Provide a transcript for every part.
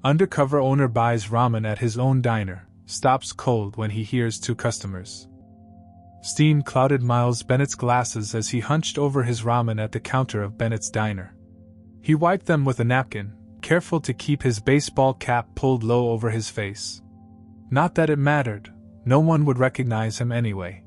Undercover owner buys ramen at his own diner, stops cold when he hears two customers. Steam clouded Miles Bennett's glasses as he hunched over his ramen at the counter of Bennett's diner. He wiped them with a napkin, careful to keep his baseball cap pulled low over his face. Not that it mattered, no one would recognize him anyway.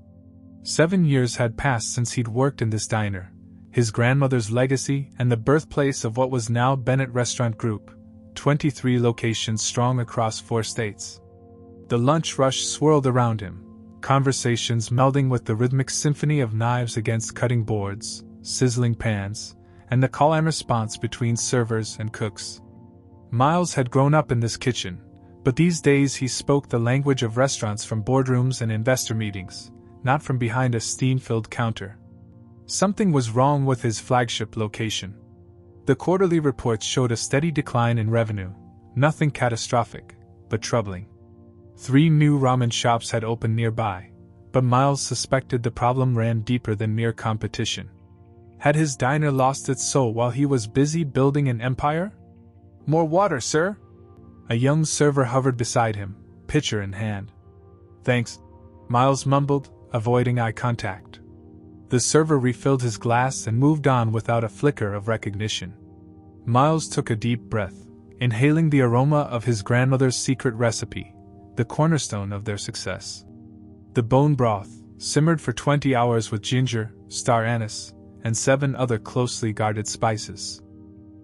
7 years had passed since he'd worked in this diner, his grandmother's legacy and the birthplace of what was now Bennett Restaurant Group, 23 locations strong across 4 states. The lunch rush swirled around him, conversations melding with the rhythmic symphony of knives against cutting boards, sizzling pans, and the call and response between servers and cooks. Miles had grown up in this kitchen, but these days he spoke the language of restaurants from boardrooms and investor meetings, not from behind a steam-filled counter. Something was wrong with his flagship location. The quarterly reports showed a steady decline in revenue, nothing catastrophic, but troubling. 3 new ramen shops had opened nearby, but Miles suspected the problem ran deeper than mere competition. Had his diner lost its soul while he was busy building an empire? "More water, sir?" A young server hovered beside him, pitcher in hand. "Thanks," Miles mumbled, avoiding eye contact. The server refilled his glass and moved on without a flicker of recognition. Miles took a deep breath, inhaling the aroma of his grandmother's secret recipe, the cornerstone of their success. The bone broth, simmered for 20 hours with ginger, star anise, and 7 other closely guarded spices.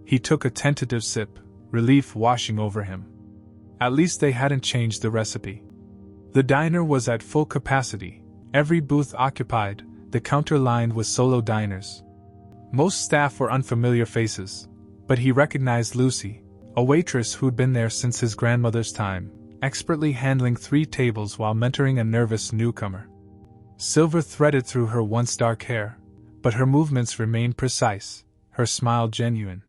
He took a tentative sip, relief washing over him. At least they hadn't changed the recipe. The diner was at full capacity, every booth occupied, the counter lined with solo diners. Most staff were unfamiliar faces, but he recognized Lucy, a waitress who'd been there since his grandmother's time, expertly handling 3 tables while mentoring a nervous newcomer. Silver threaded through her once dark hair, but her movements remained precise, her smile genuine.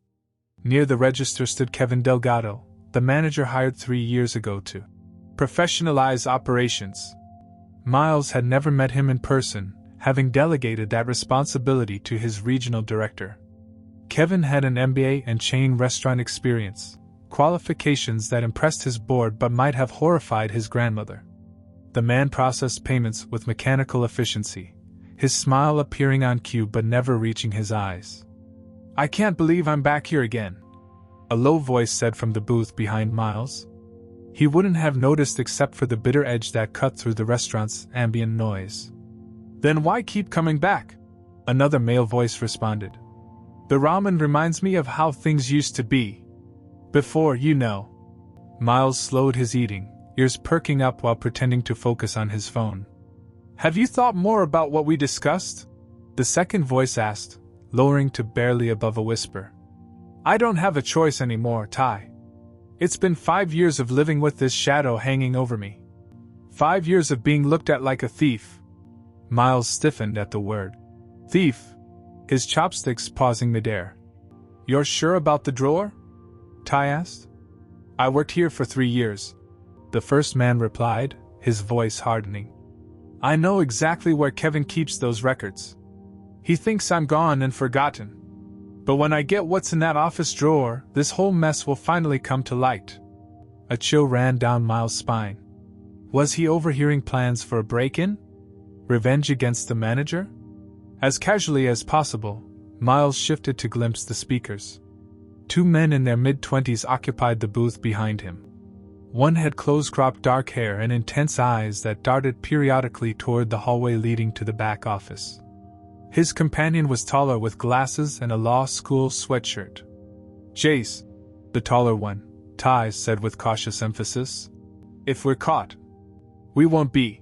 Near the register stood Kevin Delgado, the manager hired 3 years ago to professionalize operations. Miles had never met him in person, having delegated that responsibility to his regional director. Kevin had an MBA and chain restaurant experience, qualifications that impressed his board but might have horrified his grandmother. The man processed payments with mechanical efficiency, his smile appearing on cue but never reaching his eyes. "I can't believe I'm back here again," a low voice said from the booth behind Miles. He wouldn't have noticed except for the bitter edge that cut through the restaurant's ambient noise. "Then why keep coming back?" another male voice responded. "The ramen reminds me of how things used to be. Before, you know." Miles slowed his eating, ears perking up while pretending to focus on his phone. "Have you thought more about what we discussed?" the second voice asked, lowering to barely above a whisper. "I don't have a choice anymore, Ty. It's been 5 years of living with this shadow hanging over me. 5 years of being looked at like a thief." Miles stiffened at the word. "Thief?" his chopsticks pausing midair. "You're sure about the drawer?" Ty asked. "I worked here for 3 years," the first man replied, his voice hardening. "I know exactly where Kevin keeps those records. He thinks I'm gone and forgotten. But when I get what's in that office drawer, this whole mess will finally come to light." A chill ran down Miles' spine. Was he overhearing plans for a break-in? Revenge against the manager? As casually as possible, Miles shifted to glimpse the speakers. 2 men in their mid-20s occupied the booth behind him. One had close-cropped dark hair and intense eyes that darted periodically toward the hallway leading to the back office. His companion was taller with glasses and a law school sweatshirt. "Jace," the taller one, Ty said with cautious emphasis. "If we're caught." "We won't be,"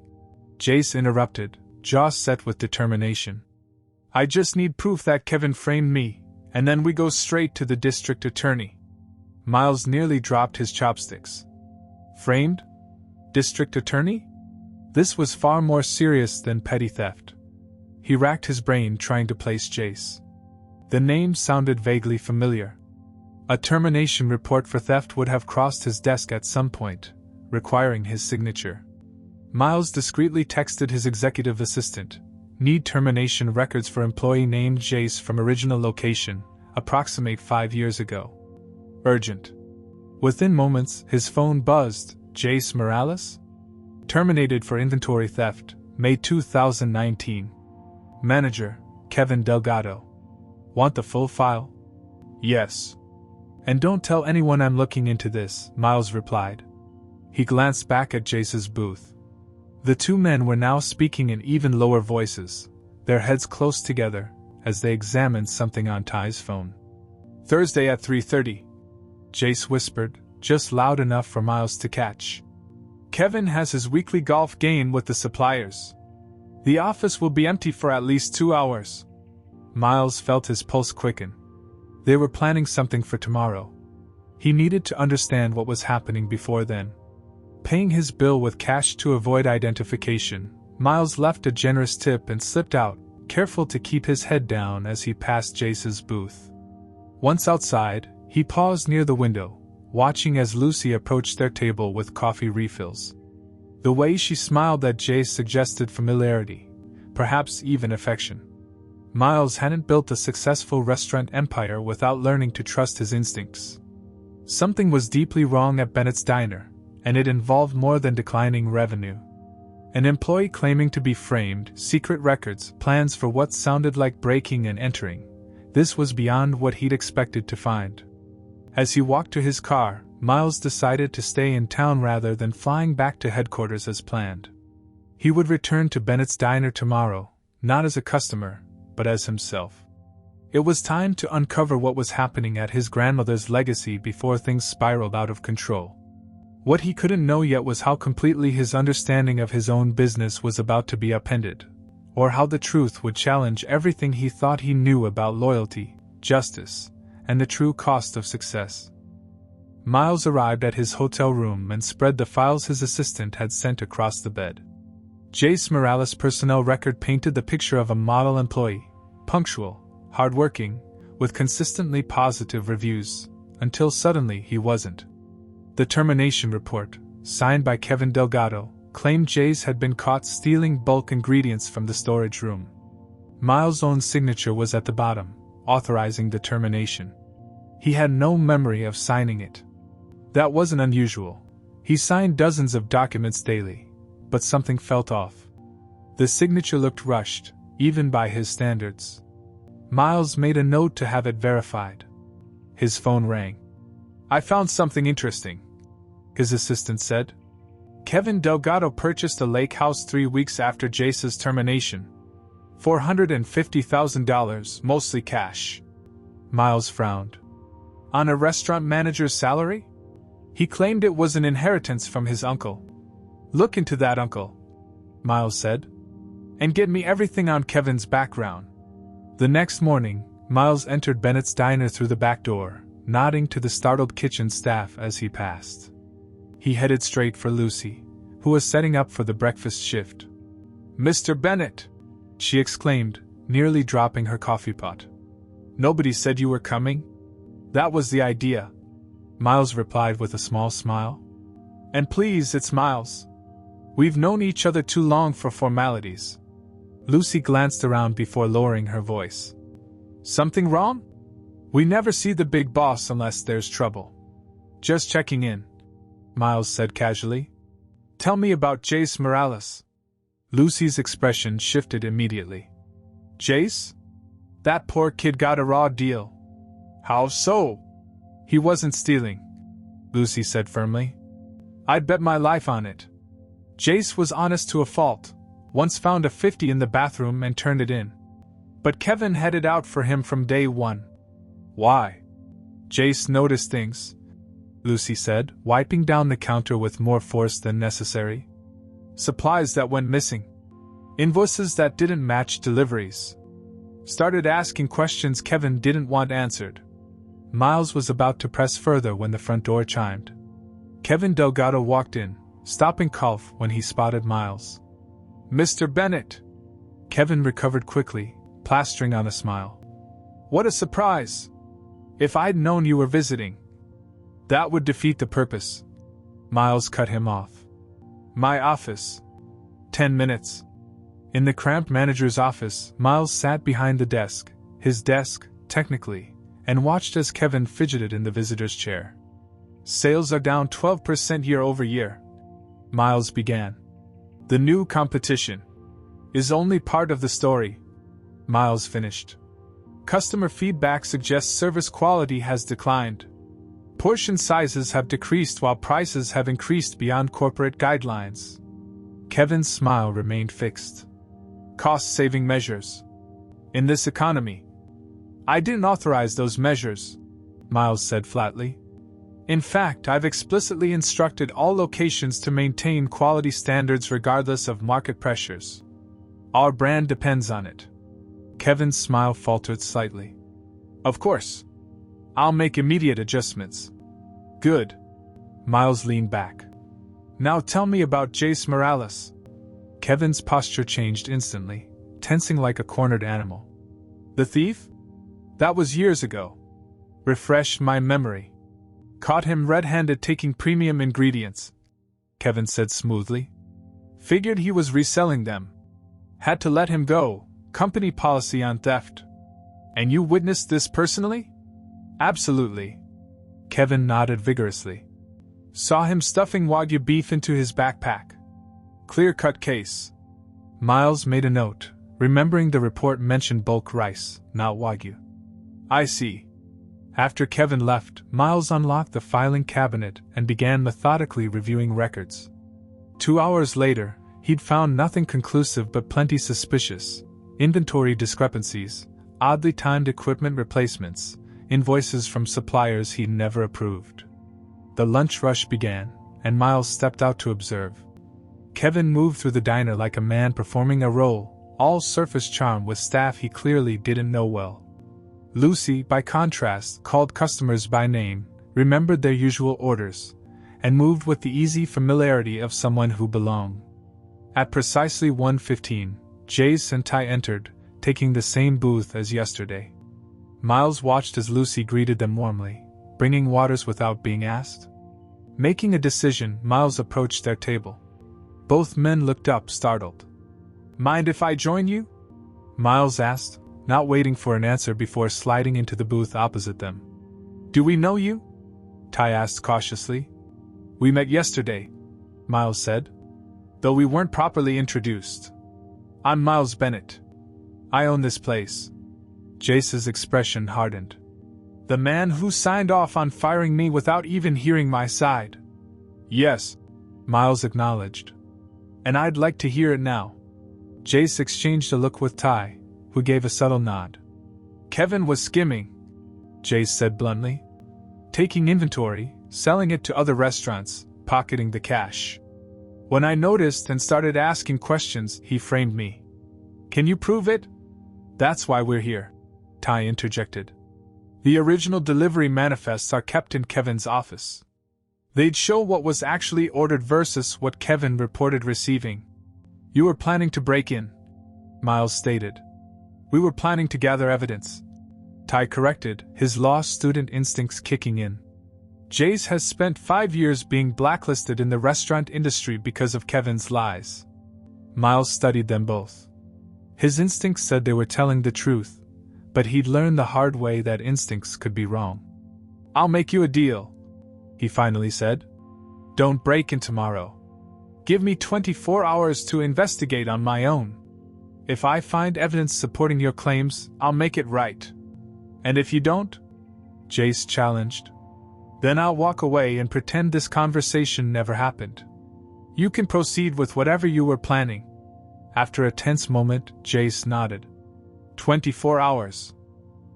Jace interrupted, jaw set with determination. "I just need proof that Kevin framed me, and then we go straight to the district attorney." Miles nearly dropped his chopsticks. Framed? District attorney? This was far more serious than petty theft. He racked his brain trying to place Jace. The name sounded vaguely familiar. A termination report for theft would have crossed his desk at some point, requiring his signature. Miles discreetly texted his executive assistant, "Need termination records for employee named Jace from original location, approximate 5 years ago. Urgent." Within moments, his phone buzzed. Jace Morales? Terminated for inventory theft, May 2019. Manager, Kevin Delgado. Want the full file? Yes. And don't tell anyone I'm looking into this, Miles replied. He glanced back at Jace's booth. The two men were now speaking in even lower voices, their heads close together, as they examined something on Ty's phone. Thursday at 3:30. Jace whispered, just loud enough for Miles to catch. Kevin has his weekly golf game with the suppliers. The office will be empty for at least 2 hours. Miles felt his pulse quicken. They were planning something for tomorrow. He needed to understand what was happening before then. Paying his bill with cash to avoid identification, Miles left a generous tip and slipped out, careful to keep his head down as he passed Jace's booth. Once outside, he paused near the window, watching as Lucy approached their table with coffee refills. The way she smiled at Jace suggested familiarity, perhaps even affection. Miles hadn't built a successful restaurant empire without learning to trust his instincts. Something was deeply wrong at Bennett's Diner, and it involved more than declining revenue. An employee claiming to be framed, secret records, plans for what sounded like breaking and entering. This was beyond what he'd expected to find. As he walked to his car, Miles decided to stay in town rather than flying back to headquarters as planned. He would return to Bennett's Diner tomorrow, not as a customer, but as himself. It was time to uncover what was happening at his grandmother's legacy before things spiraled out of control. What he couldn't know yet was how completely his understanding of his own business was about to be upended, or how the truth would challenge everything he thought he knew about loyalty, justice, and the true cost of success. Miles arrived at his hotel room and spread the files his assistant had sent across the bed. Jace Morales' personnel record painted the picture of a model employee, punctual, hardworking, with consistently positive reviews, until suddenly he wasn't. The termination report, signed by Kevin Delgado, claimed Jace had been caught stealing bulk ingredients from the storage room. Miles' own signature was at the bottom, authorizing the termination. He had no memory of signing it. That wasn't unusual. He signed dozens of documents daily, but something felt off. The signature looked rushed, even by his standards. Miles made a note to have it verified. His phone rang. I found something interesting, his assistant said. Kevin Delgado purchased a lake house 3 weeks after Jace's termination. $450,000, mostly cash. Miles frowned. On a restaurant manager's salary? He claimed it was an inheritance from his uncle. Look into that, uncle, Miles said. And get me everything on Kevin's background. The next morning, Miles entered Bennett's Diner through the back door, nodding to the startled kitchen staff as he passed. He headed straight for Lucy, who was setting up for the breakfast shift. Mr. Bennett, she exclaimed, nearly dropping her coffee pot. Nobody said you were coming? That was the idea, Miles replied with a small smile. And please, it's Miles. We've known each other too long for formalities. Lucy glanced around before lowering her voice. Something wrong? We never see the big boss unless there's trouble. Just checking in, Miles said casually. Tell me about Jace Morales. Lucy's expression shifted immediately. Jace? That poor kid got a raw deal. How so? He wasn't stealing, Lucy said firmly. I'd bet my life on it. Jace was honest to a fault, once found a 50 in the bathroom and turned it in. But Kevin had it out for him from day one. Why? Jace noticed things, Lucy said, wiping down the counter with more force than necessary. Supplies that went missing. Invoices that didn't match deliveries. Started asking questions Kevin didn't want answered. Miles was about to press further when the front door chimed. Kevin Delgado walked in, stopping cough when he spotted Miles. Mr. Bennett! Kevin recovered quickly, plastering on a smile. What a surprise! If I'd known you were visiting. That would defeat the purpose. Miles cut him off. My office. 10 minutes. In the cramped manager's office, Miles sat behind the desk, his desk, technically, and watched as Kevin fidgeted in the visitor's chair. Sales are down 12% year over year, Miles began. The new competition is only part of the story, Miles finished. Customer feedback suggests service quality has declined. Portion sizes have decreased while prices have increased beyond corporate guidelines. Kevin's smile remained fixed. Cost-saving measures. In this economy. I didn't authorize those measures, Miles said flatly. In fact, I've explicitly instructed all locations to maintain quality standards regardless of market pressures. Our brand depends on it. Kevin's smile faltered slightly. Of course. I'll make immediate adjustments. Good. Miles leaned back. Now tell me about Jace Morales. Kevin's posture changed instantly, tensing like a cornered animal. The thief? That was years ago. Refresh my memory. Caught him red-handed taking premium ingredients, Kevin said smoothly. Figured he was reselling them. Had to let him go, company policy on theft. And you witnessed this personally? Absolutely. Kevin nodded vigorously. Saw him stuffing Wagyu beef into his backpack. Clear-cut case. Miles made a note, remembering the report mentioned bulk rice, not Wagyu. I see. After Kevin left, Miles unlocked the filing cabinet and began methodically reviewing records. 2 hours later, he'd found nothing conclusive but plenty suspicious: inventory discrepancies, oddly timed equipment replacements, invoices from suppliers he'd never approved. The lunch rush began, and Miles stepped out to observe. Kevin moved through the diner like a man performing a role, all surface charm with staff he clearly didn't know well. Lucy, by contrast, called customers by name, remembered their usual orders, and moved with the easy familiarity of someone who belonged. At precisely 1:15, Jace and Ty entered, taking the same booth as yesterday. Miles watched as Lucy greeted them warmly, bringing waters without being asked. Making a decision, Miles approached their table. Both men looked up, startled. Mind if I join you? Miles asked, not waiting for an answer before sliding into the booth opposite them. Do we know you? Ty asked cautiously. We met yesterday, Miles said. Though we weren't properly introduced. I'm Miles Bennett. I own this place. Jace's expression hardened. The man who signed off on firing me without even hearing my side. Yes, Miles acknowledged. And I'd like to hear it now. Jace exchanged a look with Ty, who gave a subtle nod. Kevin was skimming, Jace said bluntly. Taking inventory, selling it to other restaurants, pocketing the cash. When I noticed and started asking questions, he framed me. Can you prove it? That's why we're here, Ty interjected. The original delivery manifests are kept in Kevin's office. They'd show what was actually ordered versus what Kevin reported receiving. You were planning to break in, Miles stated. We were planning to gather evidence, Ty corrected, his law student instincts kicking in. Jace has spent 5 years being blacklisted in the restaurant industry because of Kevin's lies. Miles studied them both. His instincts said they were telling the truth, but he'd learned the hard way that instincts could be wrong. I'll make you a deal, he finally said. Don't break in tomorrow. Give me 24 hours to investigate on my own. If I find evidence supporting your claims, I'll make it right. And if you don't? Jace challenged. Then I'll walk away and pretend this conversation never happened. You can proceed with whatever you were planning. After a tense moment, Jace nodded. 24 hours.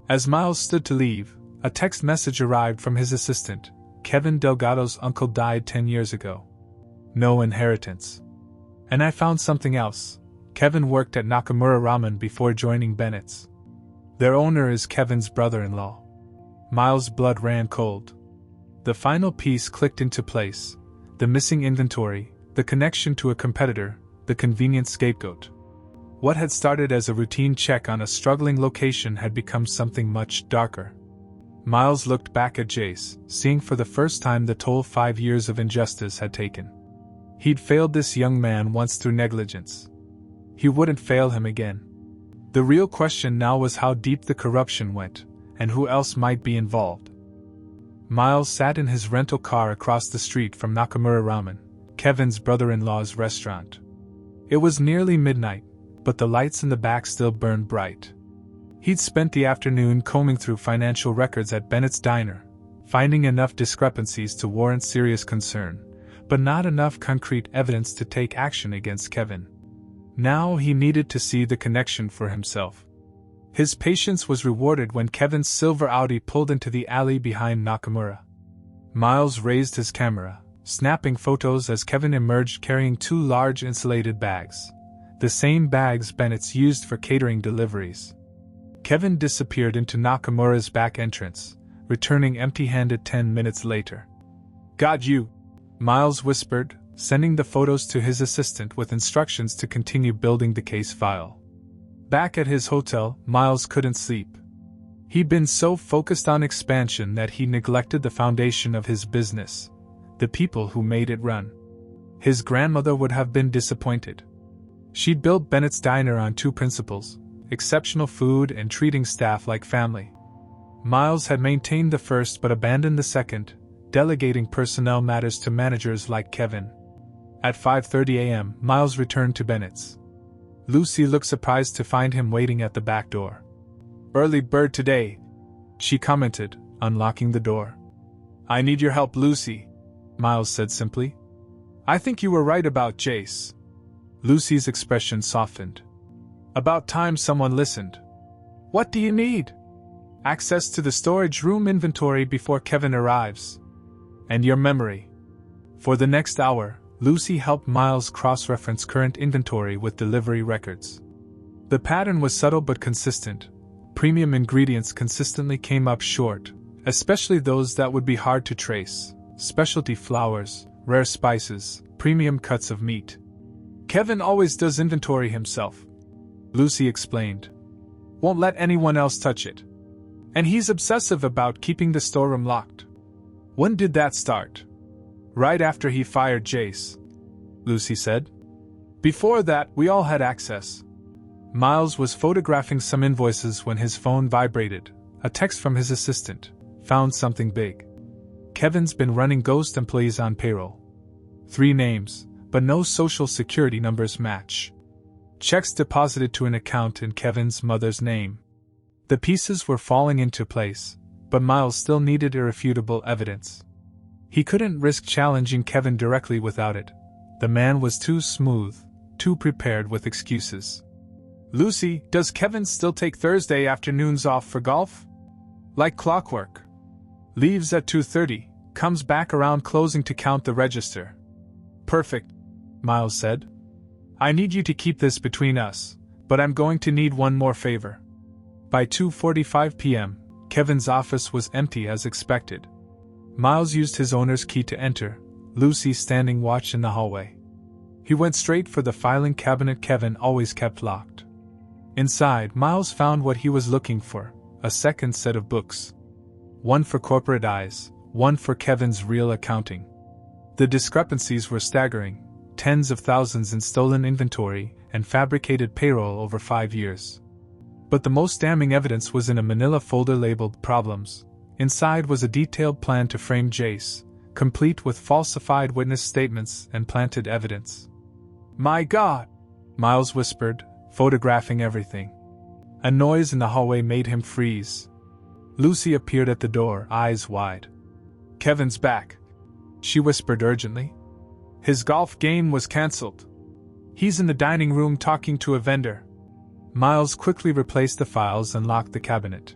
As Miles stood to leave, a text message arrived from his assistant. Kevin Delgado's uncle died 10 years ago. No inheritance. And I found something else. Kevin worked at Nakamura Ramen before joining Bennett's. Their owner is Kevin's brother-in-law. Miles' blood ran cold. The final piece clicked into place. The missing inventory, the connection to a competitor, the convenient scapegoat. What had started as a routine check on a struggling location had become something much darker. Miles looked back at Jace, seeing for the first time the toll 5 years of injustice had taken. He'd failed this young man once through negligence. He wouldn't fail him again. The real question now was how deep the corruption went, and who else might be involved. Miles sat in his rental car across the street from Nakamura Ramen, Kevin's brother-in-law's restaurant. It was nearly midnight, but the lights in the back still burned bright. He'd spent the afternoon combing through financial records at Bennett's diner, finding enough discrepancies to warrant serious concern, but not enough concrete evidence to take action against Kevin. Now he needed to see the connection for himself. His patience was rewarded when Kevin's silver Audi pulled into the alley behind Nakamura. Miles raised his camera, snapping photos as Kevin emerged carrying 2 large insulated bags, the same bags Bennett's used for catering deliveries. Kevin disappeared into Nakamura's back entrance, returning empty-handed 10 minutes later. "Got you," Miles whispered, sending the photos to his assistant with instructions to continue building the case file. Back at his hotel, Miles couldn't sleep. He'd been so focused on expansion that he neglected the foundation of his business, the people who made it run. His grandmother would have been disappointed. She'd built Bennett's diner on 2 principles: exceptional food and treating staff like family. Miles had maintained the first but abandoned the second, delegating personnel matters to managers like Kevin. At 5:30 a.m., Miles returned to Bennett's. Lucy looked surprised to find him waiting at the back door. "Early bird today," she commented, unlocking the door. "I need your help, Lucy," Miles said simply. "I think you were right about Jace." Lucy's expression softened. "About time someone listened. What do you need?" "Access to the storage room inventory before Kevin arrives. And your memory." For the next hour, Lucy helped Miles cross-reference current inventory with delivery records. The pattern was subtle but consistent. Premium ingredients consistently came up short, especially those that would be hard to trace: specialty flours, rare spices, premium cuts of meat. "Kevin always does inventory himself," Lucy explained. "Won't let anyone else touch it. And he's obsessive about keeping the storeroom locked." "When did that start?" "Right after he fired Jace," Lucy said. "Before that, we all had access." Miles was photographing some invoices when his phone vibrated. A text from his assistant. "Found something big. Kevin's been running ghost employees on payroll. 3 names, but no social security numbers match. Checks deposited to an account in Kevin's mother's name." The pieces were falling into place, but Miles still needed irrefutable evidence. He couldn't risk challenging Kevin directly without it. The man was too smooth, too prepared with excuses. "Lucy, does Kevin still take Thursday afternoons off for golf?" "Like clockwork. Leaves at 2:30, comes back around closing to count the register." "Perfect," Miles said. "I need you to keep this between us, but I'm going to need one more favor." By 2:45 p.m., Kevin's office was empty as expected. Miles used his owner's key to enter, Lucy standing watch in the hallway. He went straight for the filing cabinet Kevin always kept locked. Inside, Miles found what he was looking for: a second set of books. One for corporate eyes, one for Kevin's real accounting. The discrepancies were staggering: tens of thousands in stolen inventory and fabricated payroll over 5 years. But the most damning evidence was in a manila folder labeled Problems. Inside was a detailed plan to frame Jace, complete with falsified witness statements and planted evidence. "My God!" Miles whispered, photographing everything. A noise in the hallway made him freeze. Lucy appeared at the door, eyes wide. "Kevin's back," she whispered urgently. "His golf game was cancelled. He's in the dining room talking to a vendor." Miles quickly replaced the files and locked the cabinet.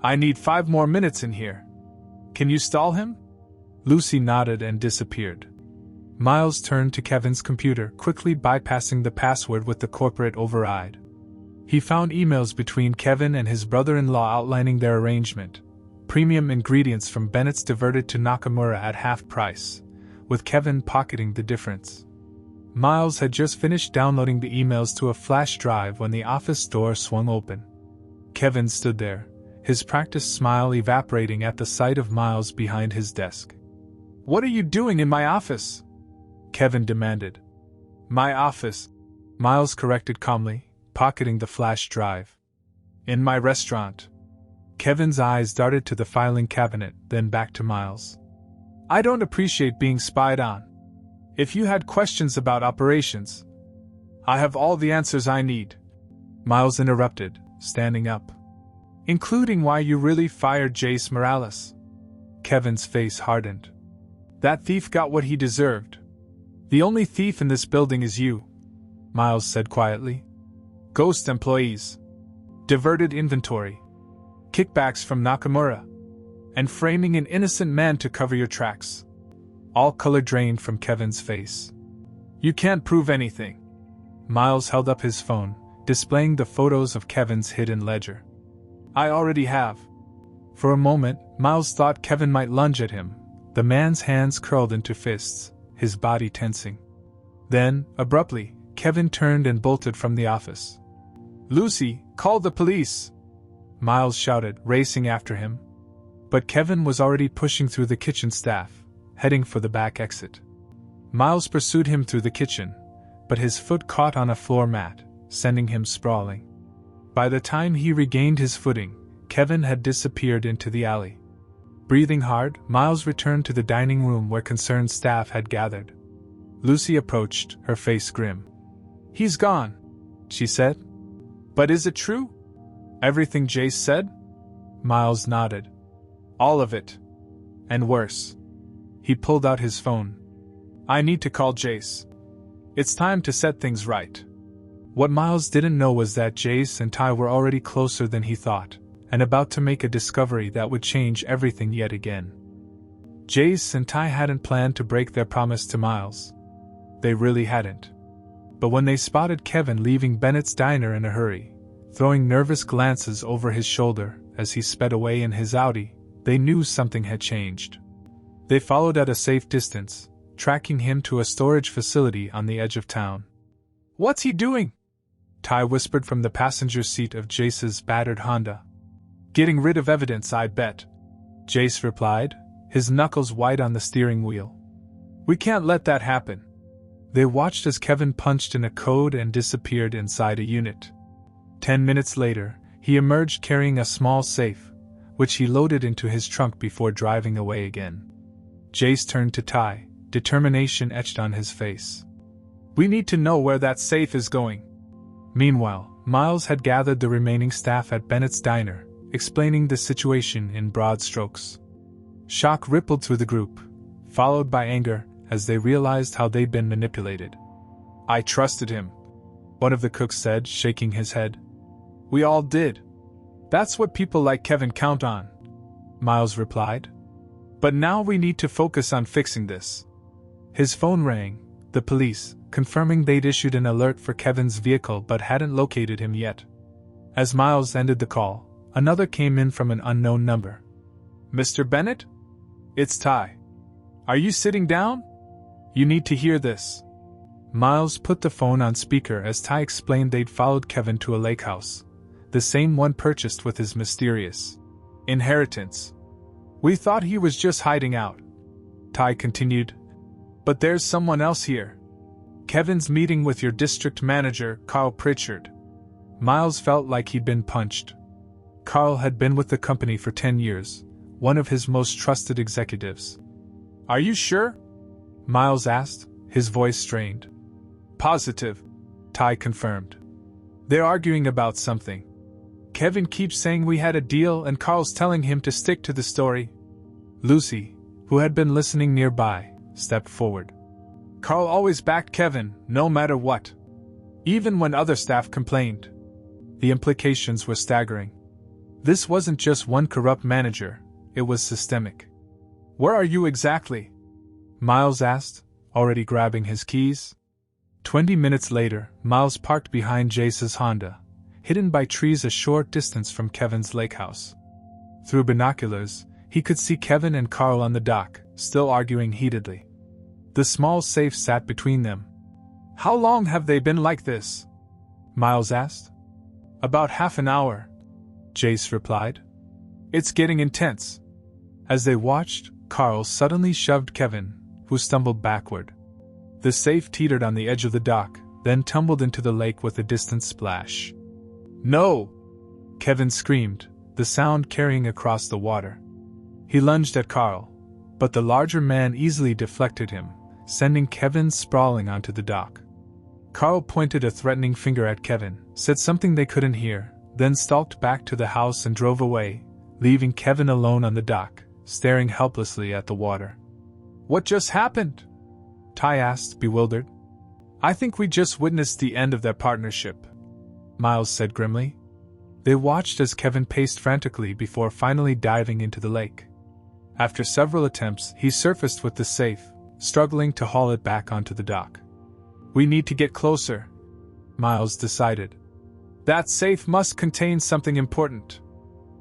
"I need 5 more minutes in here. Can you stall him?" Lucy nodded and disappeared. Miles turned to Kevin's computer, quickly bypassing the password with the corporate override. He found emails between Kevin and his brother-in-law outlining their arrangement. Premium ingredients from Bennett's diverted to Nakamura at half price, with Kevin pocketing the difference. Miles had just finished downloading the emails to a flash drive when the office door swung open. Kevin stood there, his practiced smile evaporating at the sight of Miles behind his desk. "What are you doing in my office?" Kevin demanded. "My office," Miles corrected calmly, pocketing the flash drive. "In my restaurant." Kevin's eyes darted to the filing cabinet, then back to Miles. I don't appreciate being spied on. If you had questions about operations, I have all the answers I need. Miles interrupted, standing up. Including why you really fired Jace Morales. Kevin's face hardened. That thief got what he deserved. The only thief in this building is you, Miles said quietly. Ghost employees. Diverted inventory. Kickbacks from Nakamura. And framing an innocent man to cover your tracks. All color drained from Kevin's face. You can't prove anything. Miles held up his phone, displaying the photos of Kevin's hidden ledger. I already have. For a moment, Miles thought Kevin might lunge at him. The man's hands curled into fists, his body tensing. Then, abruptly, Kevin turned and bolted from the office. Lucy, call the police! Miles shouted, racing after him. But Kevin was already pushing through the kitchen staff, heading for the back exit. Miles pursued him through the kitchen, but his foot caught on a floor mat, sending him sprawling. By the time he regained his footing, Kevin had disappeared into the alley. Breathing hard, Miles returned to the dining room where concerned staff had gathered. Lucy approached, her face grim. He's gone, she said. But is it true? Everything Jace said? Miles nodded. All of it. And worse. He pulled out his phone. I need to call Jace. It's time to set things right. What Miles didn't know was that Jace and Ty were already closer than he thought, and about to make a discovery that would change everything yet again. Jace and Ty hadn't planned to break their promise to Miles. They really hadn't. But when they spotted Kevin leaving Bennett's diner in a hurry, throwing nervous glances over his shoulder as he sped away in his Audi, they knew something had changed. They followed at a safe distance, tracking him to a storage facility on the edge of town. What's he doing? Ty whispered from the passenger seat of Jace's battered Honda. Getting rid of evidence, I bet, Jace replied, his knuckles white on the steering wheel. We can't let that happen. They watched as Kevin punched in a code and disappeared inside a unit. 10 minutes later, he emerged carrying a small safe, which he loaded into his trunk before driving away again. Jace turned to Ty, determination etched on his face. We need to know where that safe is going. Meanwhile, Miles had gathered the remaining staff at Bennett's diner, explaining the situation in broad strokes. Shock rippled through the group, followed by anger as they realized how they'd been manipulated. I trusted him, one of the cooks said, shaking his head. We all did. That's what people like Kevin count on, Miles replied. But now we need to focus on fixing this. His phone rang, the police, confirming they'd issued an alert for Kevin's vehicle but hadn't located him yet. As Miles ended the call, another came in from an unknown number. Mr. Bennett? It's Ty. Are you sitting down? You need to hear this. Miles put the phone on speaker as Ty explained they'd followed Kevin to a lake house, the same one purchased with his mysterious inheritance. We thought he was just hiding out, Ty continued. But there's someone else here. Kevin's meeting with your district manager, Carl Pritchard. Miles felt like he'd been punched. Carl had been with the company for 10 years, one of his most trusted executives. Are you sure? Miles asked, his voice strained. Positive, Ty confirmed. They're arguing about something. Kevin keeps saying we had a deal and Carl's telling him to stick to the story. Lucy, who had been listening nearby, stepped forward. Carl always backed Kevin, no matter what. Even when other staff complained. The implications were staggering. This wasn't just one corrupt manager, it was systemic. Where are you exactly? Miles asked, already grabbing his keys. 20 minutes later, Miles parked behind Jace's Honda, hidden by trees a short distance from Kevin's lake house. Through binoculars, he could see Kevin and Carl on the dock, still arguing heatedly. The small safe sat between them. How long have they been like this? Miles asked. About half an hour, Jace replied. It's getting intense. As they watched, Carl suddenly shoved Kevin, who stumbled backward. The safe teetered on the edge of the dock, then tumbled into the lake with a distant splash. No! Kevin screamed, the sound carrying across the water. He lunged at Carl, but the larger man easily deflected him, sending Kevin sprawling onto the dock. Carl pointed a threatening finger at Kevin, said something they couldn't hear, then stalked back to the house and drove away, leaving Kevin alone on the dock, staring helplessly at the water. "What just happened?" Ty asked, bewildered. "I think we just witnessed the end of their partnership," Miles said grimly. They watched as Kevin paced frantically before finally diving into the lake. After several attempts, he surfaced with the safe, struggling to haul it back onto the dock. "We need to get closer," Miles decided. "That safe must contain something important."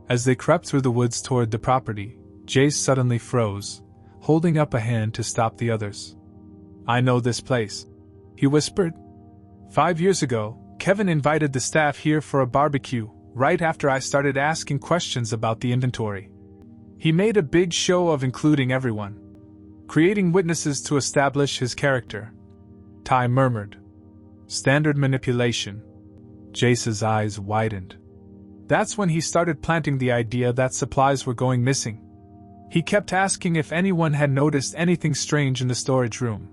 As they crept through the woods toward the property, Jace suddenly froze, holding up a hand to stop the others. "I know this place," he whispered. 5 years ago, Kevin invited the staff here for a barbecue, right after I started asking questions about the inventory. He made a big show of including everyone, creating witnesses to establish his character," Ty murmured. "Standard manipulation." Jace's eyes widened. "That's when he started planting the idea that supplies were going missing. He kept asking if anyone had noticed anything strange in the storage room."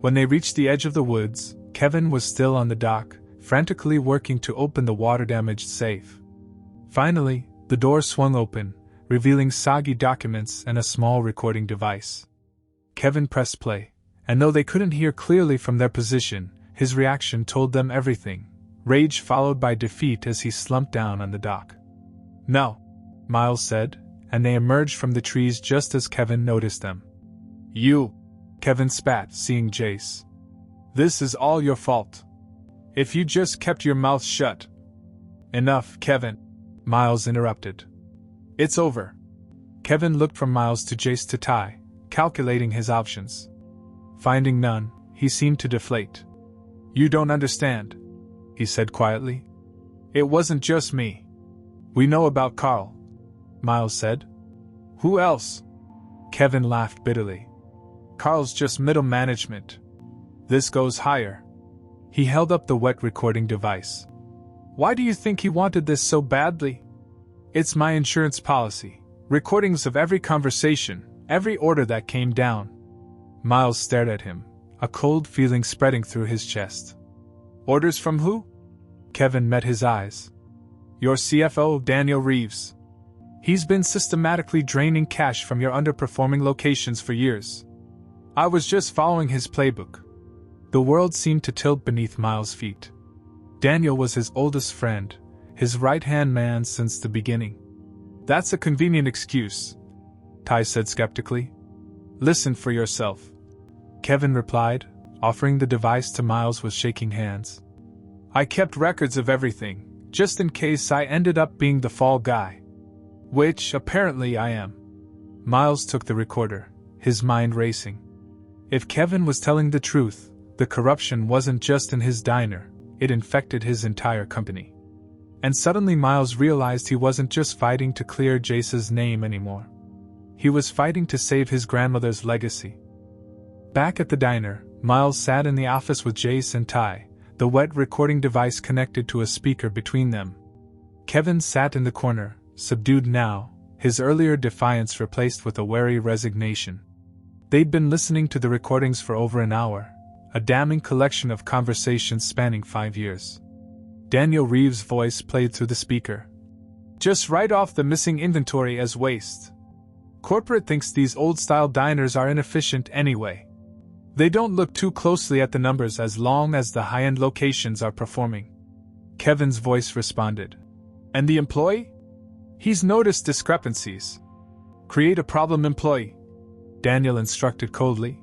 When they reached the edge of the woods, Kevin was still on the dock, frantically working to open the water-damaged safe. Finally, the door swung open, revealing soggy documents and a small recording device. Kevin pressed play, and though they couldn't hear clearly from their position, his reaction told them everything, rage followed by defeat as he slumped down on the dock. "No," Miles said, and they emerged from the trees just as Kevin noticed them. "You," Kevin spat, seeing Jace. "This is all your fault. If you just kept your mouth shut." "Enough, Kevin," Miles interrupted. "It's over." Kevin looked from Miles to Jace to Ty, calculating his options. Finding none, he seemed to deflate. "You don't understand," he said quietly. "It wasn't just me. We know about Carl," Miles said. "Who else?" Kevin laughed bitterly. "Carl's just middle management. This goes higher." He held up the wet recording device. "Why do you think he wanted this so badly?" "It's my insurance policy. Recordings of every conversation, every order that came down." Miles stared at him, a cold feeling spreading through his chest. "Orders from who?" Kevin met his eyes. "Your CFO, Daniel Reeves. He's been systematically draining cash from your underperforming locations for years. I was just following his playbook." The world seemed to tilt beneath Miles' feet. Daniel was his oldest friend, his right-hand man since the beginning. "That's a convenient excuse," Ty said skeptically. "Listen for yourself," Kevin replied, offering the device to Miles with shaking hands. "I kept records of everything, just in case I ended up being the fall guy. Which, apparently, I am." Miles took the recorder, his mind racing. If Kevin was telling the truth, the corruption wasn't just in his diner, it infected his entire company. And suddenly Miles realized he wasn't just fighting to clear Jace's name anymore. He was fighting to save his grandmother's legacy. Back at the diner, Miles sat in the office with Jace and Ty, the wet recording device connected to a speaker between them. Kevin sat in the corner, subdued now, his earlier defiance replaced with a wary resignation. They'd been listening to the recordings for over an hour, a damning collection of conversations spanning 5 years. Daniel Reeves' voice played through the speaker. "Just write off the missing inventory as waste. Corporate thinks these old-style diners are inefficient anyway. They don't look too closely at the numbers as long as the high-end locations are performing." Kevin's voice responded. "And the employee? He's noticed discrepancies. Create a problem employee," Daniel instructed coldly.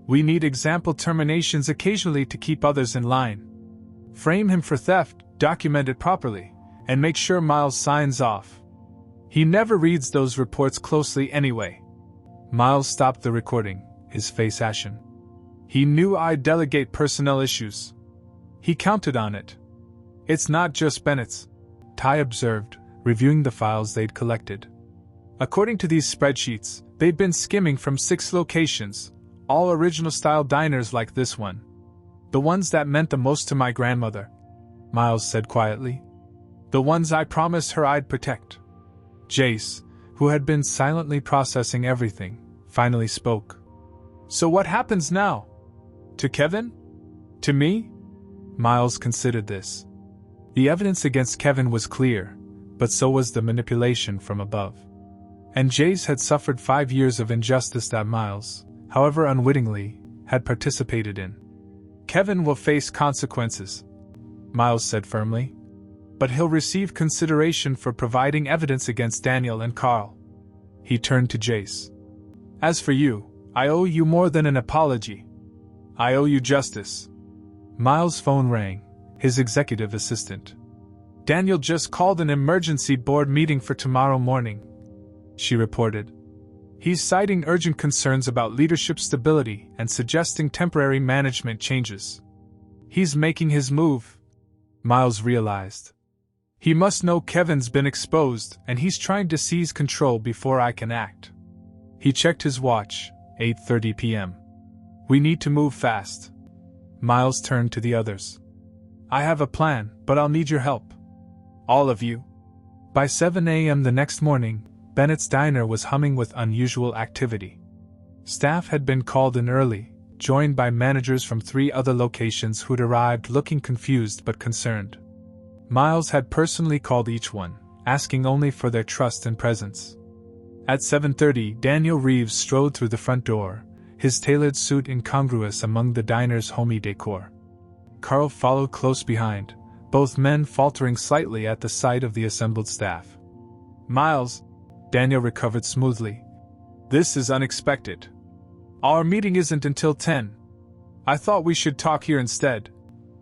"We need example terminations occasionally to keep others in line. Frame him for theft, document it properly, and make sure Miles signs off. He never reads those reports closely anyway." Miles stopped the recording, his face ashen. "He knew I'd delegate personnel issues. He counted on it. It's not just Bennett's," Ty observed, reviewing the files they'd collected. "According to these spreadsheets, they'd been skimming from 6 locations, all original-style diners like this one. The ones that meant the most to my grandmother," Miles said quietly. "The ones I promised her I'd protect." Jace, who had been silently processing everything, finally spoke. "So what happens now? To Kevin? To me?" Miles considered this. The evidence against Kevin was clear, but so was the manipulation from above. And Jace had suffered 5 years of injustice that Miles, however unwittingly, had participated in. "Kevin will face consequences," Miles said firmly. "But he'll receive consideration for providing evidence against Daniel and Carl." He turned to Jace. "As for you, I owe you more than an apology. I owe you justice." Miles' phone rang, his executive assistant. "Daniel just called an emergency board meeting for tomorrow morning," she reported. "He's citing urgent concerns about leadership stability and suggesting temporary management changes. He's making his move," Miles realized. "He must know Kevin's been exposed and he's trying to seize control before I can act." He checked his watch, 8:30 p.m. "We need to move fast." Miles turned to the others. "I have a plan, but I'll need your help. All of you." By 7 a.m. the next morning, Bennett's diner was humming with unusual activity. Staff had been called in early, joined by managers from 3 other locations who'd arrived looking confused but concerned. Miles had personally called each one, asking only for their trust and presence. At 7:30, Daniel Reeves strode through the front door, his tailored suit incongruous among the diner's homey decor. Carl followed close behind, both men faltering slightly at the sight of the assembled staff. "Miles," Daniel recovered smoothly. "This is unexpected. Our meeting isn't until 10. I thought we should talk here instead,"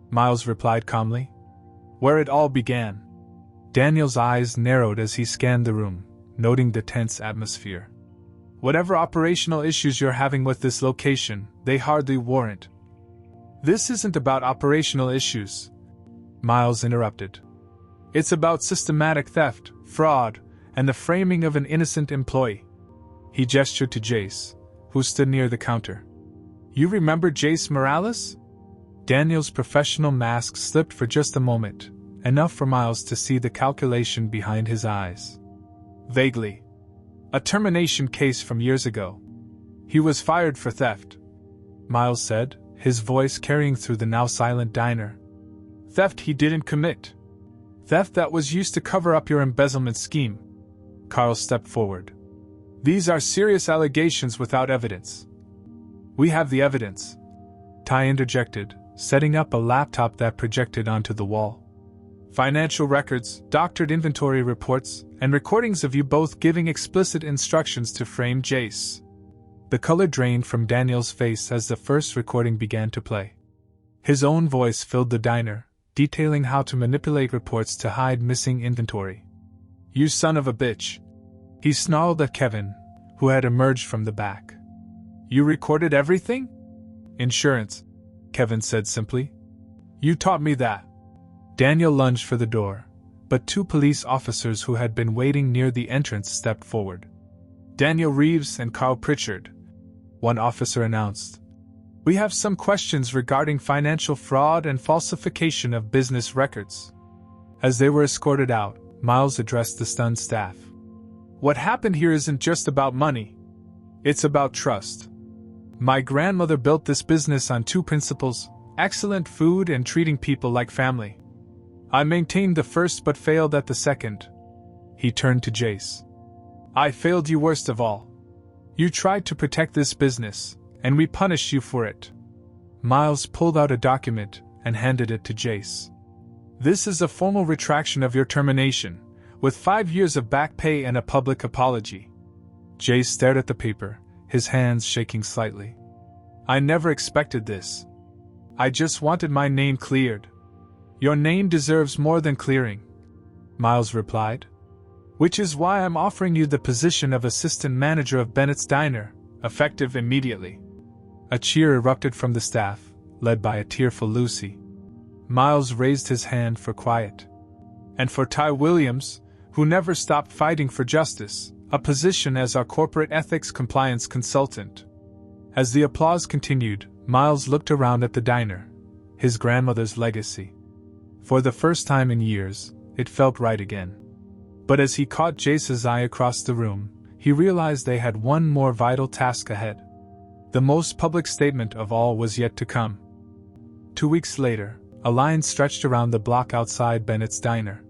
Miles replied calmly. "Where it all began." Daniel's eyes narrowed as he scanned the room, noting the tense atmosphere. "Whatever operational issues you're having with this location, they hardly warrant." "This isn't about operational issues," Miles interrupted. "It's about systematic theft, fraud, and the framing of an innocent employee." He gestured to Jace, who stood near the counter. "You remember Jace Morales?" Daniel's professional mask slipped for just a moment, enough for Miles to see the calculation behind his eyes. "Vaguely. A termination case from years ago. He was fired for theft," Miles said, his voice carrying through the now silent diner. "Theft he didn't commit. Theft that was used to cover up your embezzlement scheme." Carl stepped forward. "These are serious allegations without evidence." "We have the evidence," Ty interjected, setting up a laptop that projected onto the wall. "Financial records, doctored inventory reports, and recordings of you both giving explicit instructions to frame Jace." The color drained from Daniel's face as the first recording began to play. His own voice filled the diner, detailing how to manipulate reports to hide missing inventory. "You son of a bitch," he snarled at Kevin, who had emerged from the back. "You recorded everything?" "Insurance," Kevin said simply. "You taught me that." Daniel lunged for the door, but 2 police officers who had been waiting near the entrance stepped forward. "Daniel Reeves and Carl Pritchard," one officer announced. "We have some questions regarding financial fraud and falsification of business records." As they were escorted out, Miles addressed the stunned staff. "What happened here isn't just about money. It's about trust. My grandmother built this business on 2 principles: excellent food and treating people like family. I maintained the first but failed at the second." He turned to Jace. "I failed you worst of all. You tried to protect this business, and we punished you for it." Miles pulled out a document and handed it to Jace. "This is a formal retraction of your termination, with 5 years of back pay and a public apology." Jace stared at the paper, his hands shaking slightly. "I never expected this. I just wanted my name cleared." "Your name deserves more than clearing," Miles replied. "Which is why I'm offering you the position of assistant manager of Bennett's Diner, effective immediately." A cheer erupted from the staff, led by a tearful Lucy. Miles raised his hand for quiet. "And for Ty Williams, who never stopped fighting for justice, a position as our corporate ethics compliance consultant." As the applause continued, Miles looked around at the diner, his grandmother's legacy. For the first time in years, it felt right again. But as he caught Jace's eye across the room, he realized they had one more vital task ahead. The most public statement of all was yet to come. 2 weeks later, a line stretched around the block outside Bennett's diner.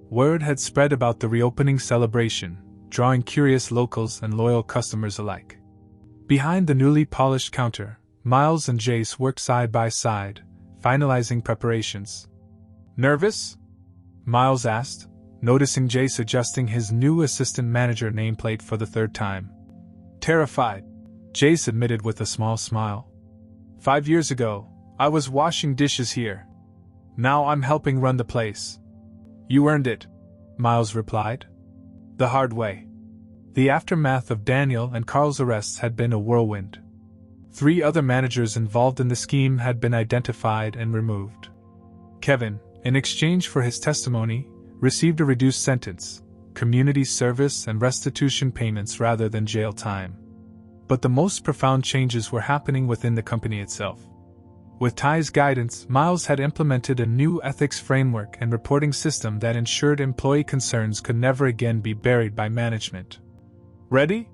Word had spread about the reopening celebration, drawing curious locals and loyal customers alike. Behind the newly polished counter, Miles and Jace worked side by side, finalizing preparations. "Nervous?" Miles asked, noticing Jace adjusting his new assistant manager nameplate for the third time. "Terrified," Jace admitted with a small smile. "5 years ago, I was washing dishes here. Now I'm helping run the place." "You earned it," Miles replied. "The hard way." The aftermath of Daniel and Carl's arrests had been a whirlwind. 3 other managers involved in the scheme had been identified and removed. Kevin, in exchange for his testimony, received a reduced sentence, community service and restitution payments rather than jail time. But the most profound changes were happening within the company itself. With Ty's guidance, Miles had implemented a new ethics framework and reporting system that ensured employee concerns could never again be buried by management. "Ready?"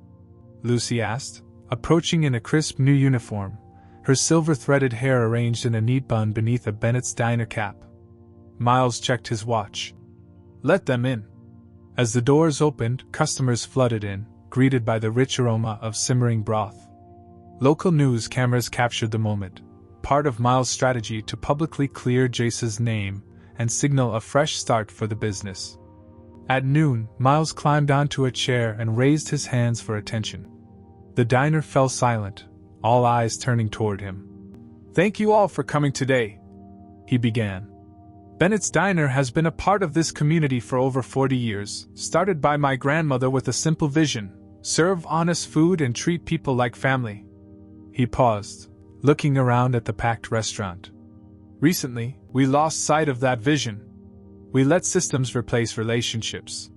Lucy asked, approaching in a crisp new uniform, her silver-threaded hair arranged in a neat bun beneath a Bennett's diner cap. Miles checked his watch. "Let them in." As the doors opened, customers flooded in, greeted by the rich aroma of simmering broth. Local news cameras captured the moment, part of Miles' strategy to publicly clear Jace's name and signal a fresh start for the business. At noon, Miles climbed onto a chair and raised his hands for attention. The diner fell silent, all eyes turning toward him. "Thank you all for coming today," he began. "Bennett's Diner has been a part of this community for over 40 years, started by my grandmother with a simple vision: serve honest food and treat people like family." He paused, looking around at the packed restaurant. "Recently, we lost sight of that vision. We let systems replace relationships.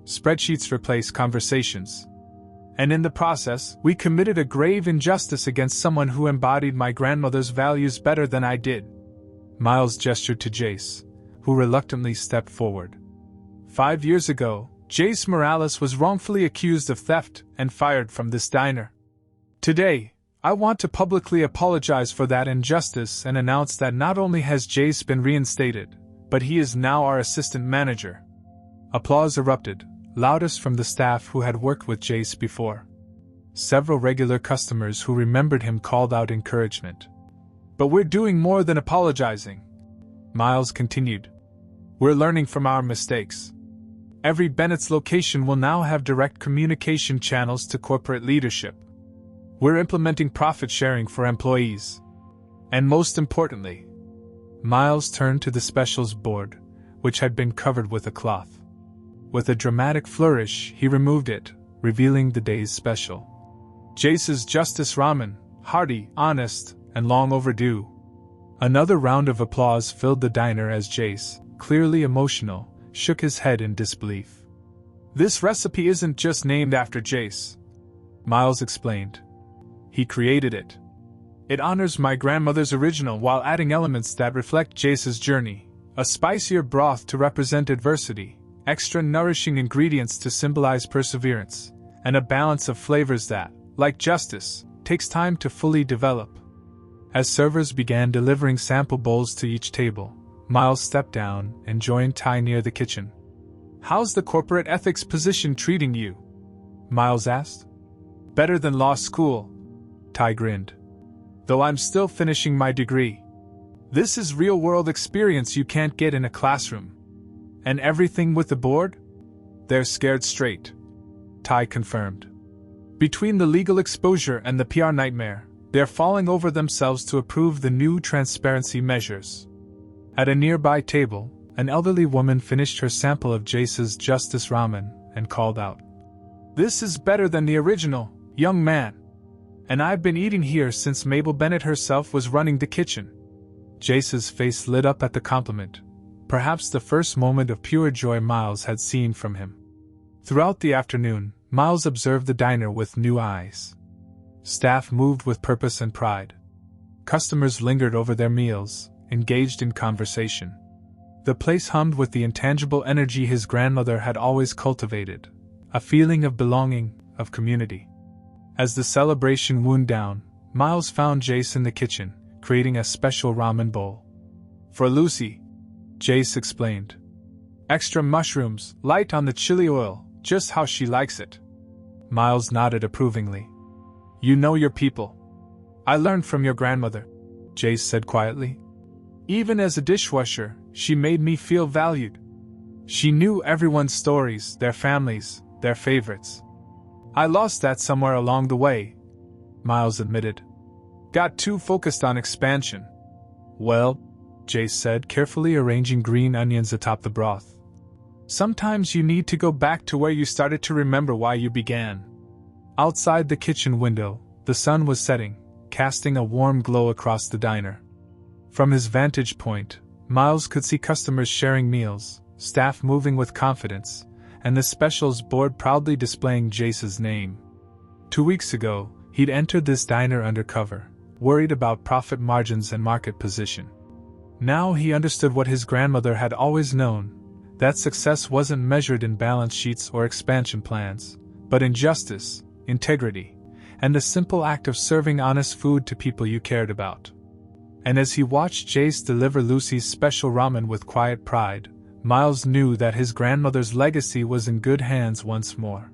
Spreadsheets replace conversations. And in the process, we committed a grave injustice against someone who embodied my grandmother's values better than I did." Miles gestured to Jace, who reluctantly stepped forward. 5 years ago, Jace Morales was wrongfully accused of theft and fired from this diner. Today, I want to publicly apologize for that injustice and announce that not only has Jace been reinstated, but he is now our assistant manager. Applause erupted, loudest from the staff who had worked with Jace before. Several regular customers who remembered him called out encouragement. "But we're doing more than apologizing," Miles continued. "We're learning from our mistakes. Every Bennett's location will now have direct communication channels to corporate leadership. We're implementing profit sharing for employees. And most importantly," Miles turned to the specials board, which had been covered with a cloth. With a dramatic flourish, he removed it, revealing the day's special. Jace's Justice Ramen, hearty, honest, and long overdue. Another round of applause filled the diner as Jace, clearly emotional, shook his head in disbelief. "This recipe isn't just named after Jace," Miles explained. "He created it. It honors my grandmother's original while adding elements that reflect Jace's journey, a spicier broth to represent adversity, extra nourishing ingredients to symbolize perseverance, and a balance of flavors that, like justice, takes time to fully develop." As servers began delivering sample bowls to each table, Miles stepped down and joined Ty near the kitchen. "How's the corporate ethics position treating you?" Miles asked. "Better than law school," Ty grinned. "Though I'm still finishing my degree. This is real-world experience you can't get in a classroom. And everything with the board? They're scared straight," Ty confirmed. "Between the legal exposure and the PR nightmare, they're falling over themselves to approve the new transparency measures." At a nearby table, an elderly woman finished her sample of Jace's Justice Ramen and called out, "This is better than the original, young man. And I've been eating here since Mabel Bennett herself was running the kitchen." Jace's face lit up at the compliment, perhaps the first moment of pure joy Miles had seen from him. Throughout the afternoon, Miles observed the diner with new eyes. Staff moved with purpose and pride. Customers lingered over their meals, engaged in conversation. The place hummed with the intangible energy his grandmother had always cultivated, a feeling of belonging, of community. As the celebration wound down, Miles found Jace in the kitchen, creating a special ramen bowl. "For Lucy," Jace explained. "Extra mushrooms, light on the chili oil, just how she likes it." Miles nodded approvingly. "You know your people." "I learned from your grandmother," Jace said quietly. "Even as a dishwasher, she made me feel valued. She knew everyone's stories, their families, their favorites. I lost that somewhere along the way," Miles admitted. "Got too focused on expansion." "Well," Jace said, carefully arranging green onions atop the broth, "sometimes you need to go back to where you started to remember why you began." Outside the kitchen window, the sun was setting, casting a warm glow across the diner. From his vantage point, Miles could see customers sharing meals, staff moving with confidence, and the specials board proudly displaying Jace's name. 2 weeks ago, he'd entered this diner undercover, worried about profit margins and market position. Now he understood what his grandmother had always known, that success wasn't measured in balance sheets or expansion plans, but in justice, integrity, and the simple act of serving honest food to people you cared about. And as he watched Jace deliver Lucy's special ramen with quiet pride, Miles knew that his grandmother's legacy was in good hands once more.